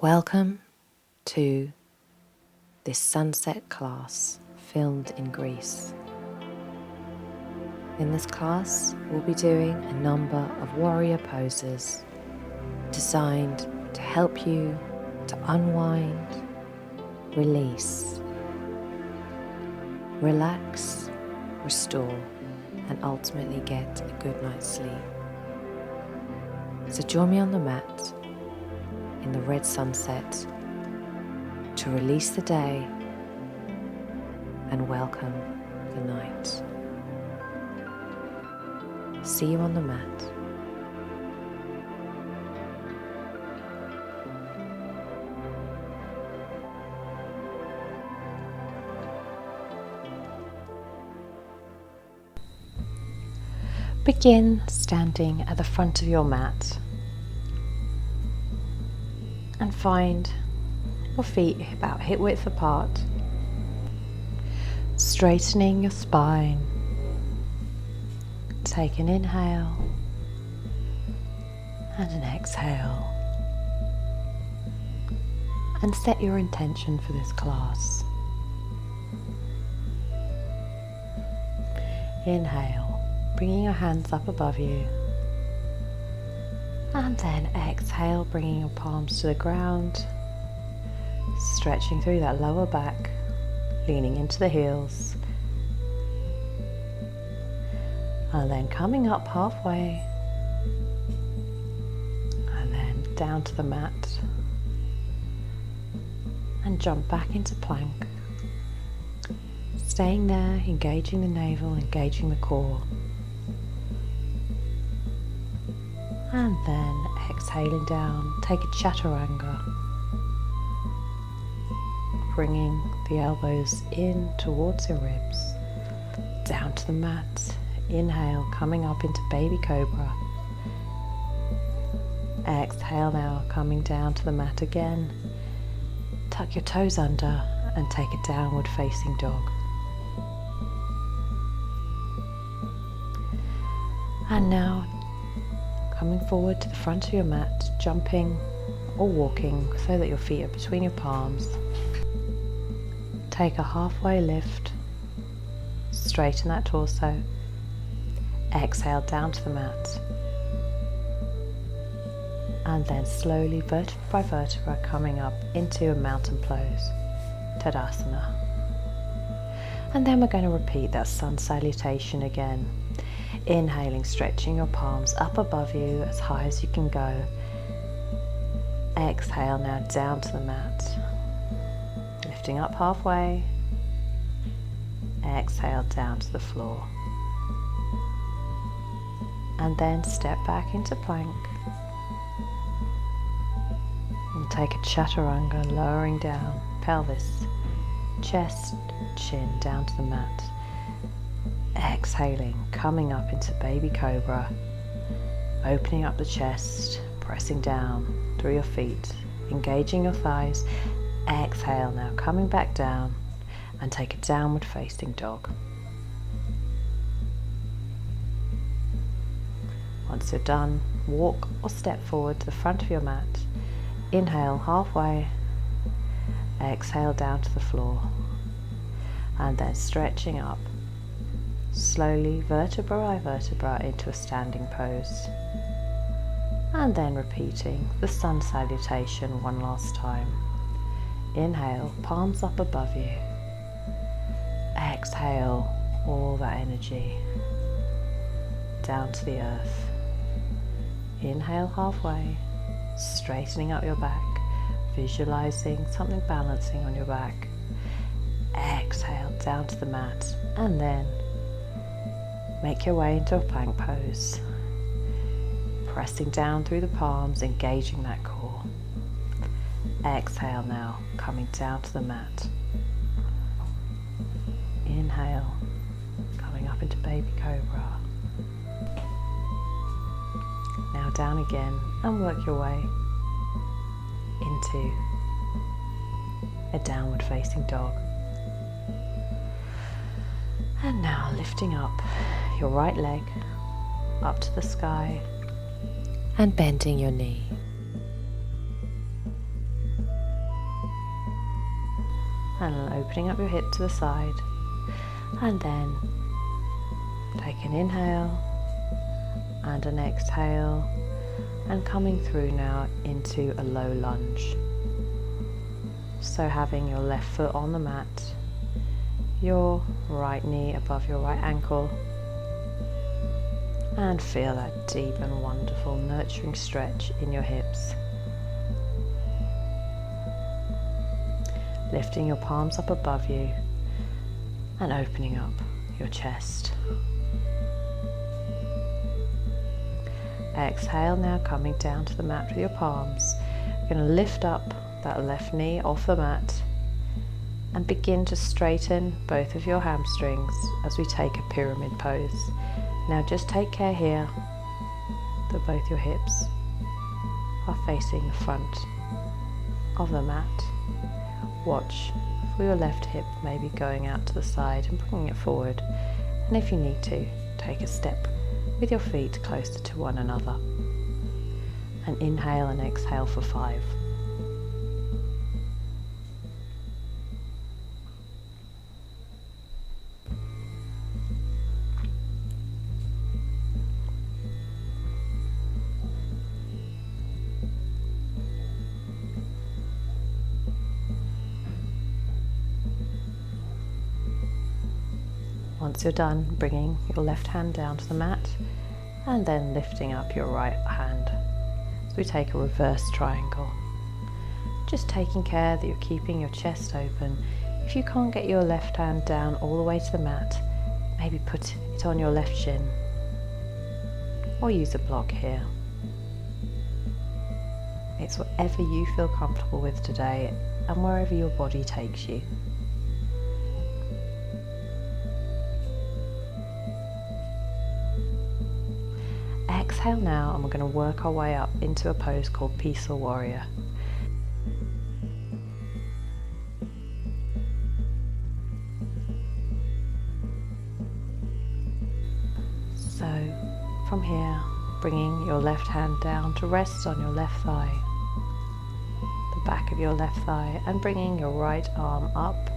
Welcome to this sunset class filmed in Greece. In this class, we'll be doing a number of warrior poses designed to help you to unwind, release, relax, restore, and ultimately get a good night's sleep. So join me on the mat in the red sunset to release the day and welcome the night. See you on the mat. Begin standing at the front of your mat and find your feet about hip width apart, straightening your spine. Take an inhale and an exhale, and set your intention for this class. Inhale, bringing your hands up above you, and then exhale, bringing your palms to the ground, stretching through that lower back, leaning into the heels, and then coming up halfway, and then down to the mat, and jump back into plank, staying there, engaging the navel, engaging the core. And then exhaling down, take a chaturanga, bringing the elbows in towards your ribs, down to the mat. Inhale, coming up into baby cobra. Exhale now, coming down to the mat again. Tuck your toes under and take a downward facing dog. And now, coming forward to the front of your mat, jumping or walking so that your feet are between your palms. Take a halfway lift, straighten that torso. Exhale down to the mat. And then slowly, vertebra by vertebra, coming up into a mountain pose, Tadasana. And then we're going to repeat that sun salutation again. Inhaling, stretching your palms up above you as high as you can go. Exhale now down to the mat. Lifting up halfway. Exhale down to the floor. And then step back into plank. And take a chaturanga, lowering down, pelvis, chest, chin down to the mat. Exhaling, coming up into baby cobra, opening up the chest, pressing down through your feet, engaging your thighs. Exhale now, coming back down, and take a downward facing dog. Once you're done, walk or step forward to the front of your mat. Inhale halfway, exhale down to the floor, and then stretching up. Slowly, vertebra by vertebra, into a standing pose. And then repeating the sun salutation one last time. Inhale, palms up above you. Exhale all that energy down to the earth. Inhale halfway, straightening up your back, visualizing something balancing on your back. Exhale down to the mat, and then make your way into a plank pose, pressing down through the palms, engaging that core. Exhale now, coming down to the mat. Inhale, coming up into baby cobra. Now down again, and work your way into a downward facing dog. And now lifting up your right leg up to the sky and bending your knee. and opening up your hip to the side, and then take an inhale and an exhale, and coming through now into a low lunge. So having your left foot on the mat, your right knee above your right ankle, and feel that deep and wonderful nurturing stretch in your hips. Lifting your palms up above you and opening up your chest. Exhale now, coming down to the mat with your palms. You're going to lift up that left knee off the mat and begin to straighten both of your hamstrings as we take a pyramid pose. Now just take care here that both your hips are facing the front of the mat. Watch for your left hip maybe going out to the side and bringing it forward, and if you need to, take a step with your feet closer to one another. And inhale and exhale for 5. Once you're done, bringing your left hand down to the mat and then lifting up your right hand. So we take a reverse triangle. Just taking care that you're keeping your chest open. If you can't get your left hand down all the way to the mat, maybe put it on your left shin or use a block here. It's whatever you feel comfortable with today and wherever your body takes you. Exhale now, and we're going to work our way up into a pose called Peaceful Warrior. So from here, bringing your left hand down to rest on your left thigh, the back of your left thigh, and bringing your right arm up.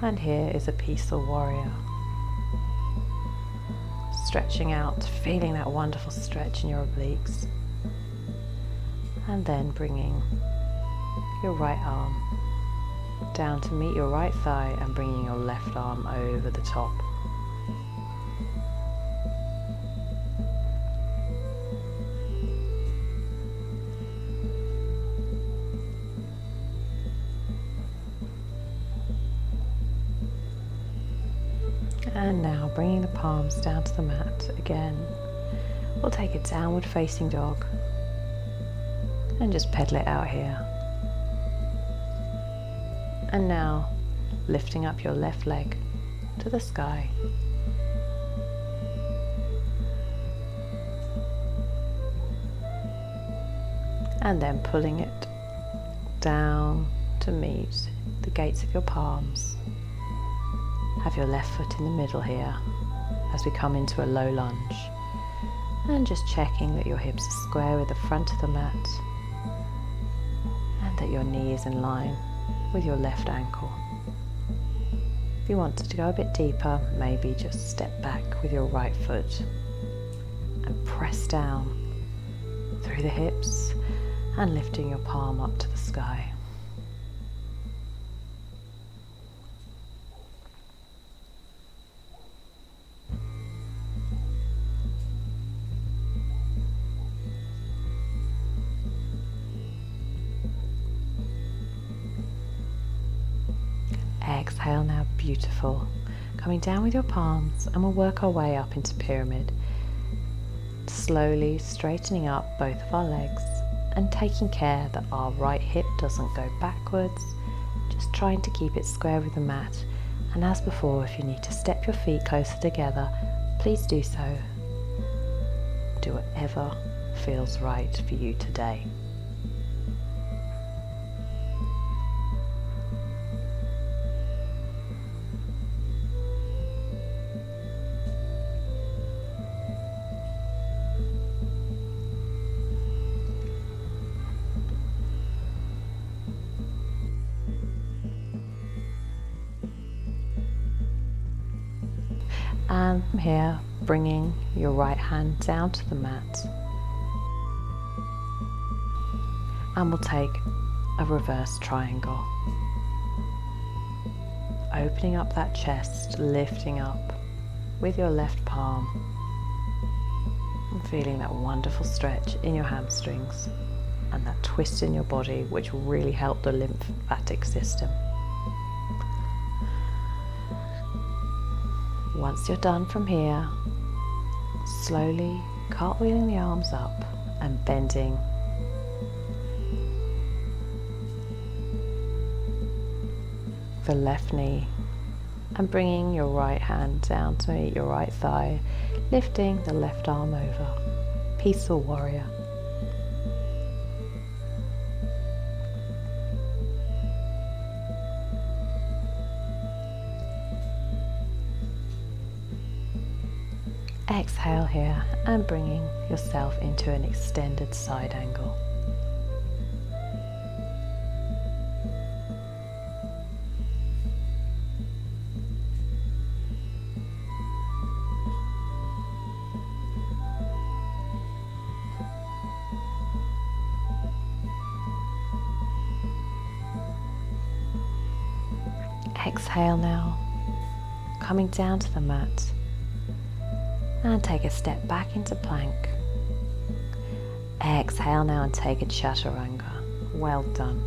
And here is a Peaceful Warrior. Stretching out, feeling that wonderful stretch in your obliques, and then bringing your right arm down to meet your right thigh and bringing your left arm over the top. And now bringing the palms down to the mat again, we'll take a downward facing dog and just pedal it out here. And now lifting up your left leg to the sky. And then pulling it down to meet the gates of your palms. Have your left foot in the middle here as we come into a low lunge, and just checking that your hips are square with the front of the mat and that your knee is in line with your left ankle. If you wanted to go a bit deeper, maybe just step back with your right foot and press down through the hips and lifting your palm up to the sky. Exhale now, beautiful. Coming down with your palms, and we'll work our way up into pyramid. Slowly straightening up both of our legs and taking care that our right hip doesn't go backwards, just trying to keep it square with the mat. And as before, if you need to step your feet closer together, please do so. Do whatever feels right for you today. And from here, bringing your right hand down to the mat. And we'll take a reverse triangle. Opening up that chest, lifting up with your left palm. And feeling that wonderful stretch in your hamstrings and that twist in your body, which will really help the lymphatic system. Once you're done from here, slowly cartwheeling the arms up and bending the left knee and bringing your right hand down to meet your right thigh, lifting the left arm over. Peaceful warrior. Exhale here and bringing yourself into an extended side angle. Exhale now, coming down to the mat. And take a step back into plank. Exhale now and take a chaturanga. Well done.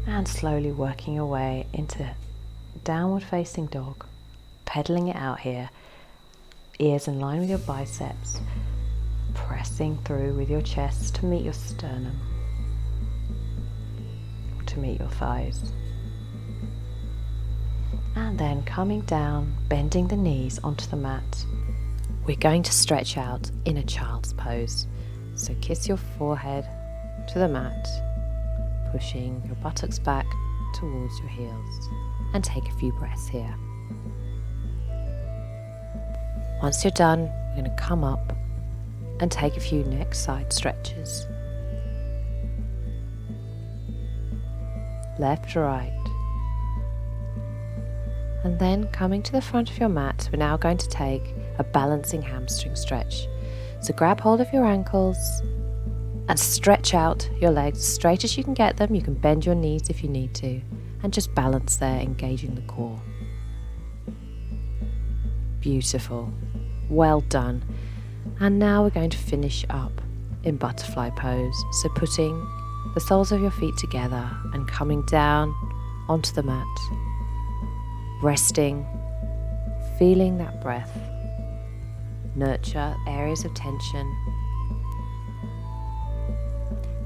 And slowly working your way into downward facing dog. Pedaling it out here. Ears in line with your biceps. Pressing through with your chest to meet your sternum. To meet your thighs. And then coming down, bending the knees onto the mat. We're going to stretch out in a child's pose. So kiss your forehead to the mat, pushing your buttocks back towards your heels. And take a few breaths here. Once you're done, we're going to come up and take a few neck side stretches. Left, right. And then coming to the front of your mat, we're now going to take a balancing hamstring stretch. So grab hold of your ankles and stretch out your legs as straight as you can get them. You can bend your knees if you need to, and just balance there, engaging the core. Beautiful. Well done. And now we're going to finish up in butterfly pose. So putting the soles of your feet together and coming down onto the mat. Resting, feeling that breath, nurture areas of tension,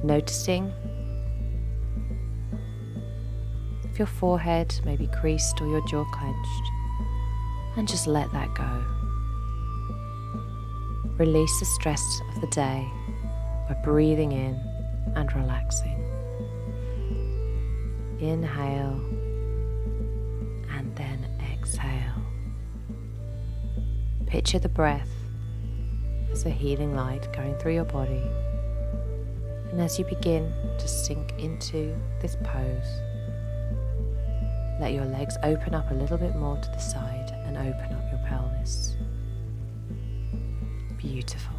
noticing if your forehead may be creased or your jaw clenched, and just let that go. Release the stress of the day by breathing in and relaxing. Inhale. And then exhale. Picture the breath as a healing light going through your body. And as you begin to sink into this pose, let your legs open up a little bit more to the side and open up your pelvis. Beautiful.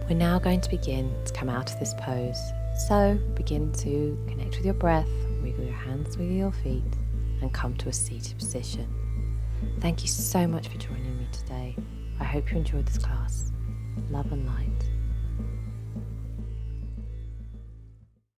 We're now going to begin to come out of this pose. So begin to connect with your breath, wiggle your hands, wiggle your feet, and come to a seated position. Thank you so much for joining me today. I hope you enjoyed this class. Love and light.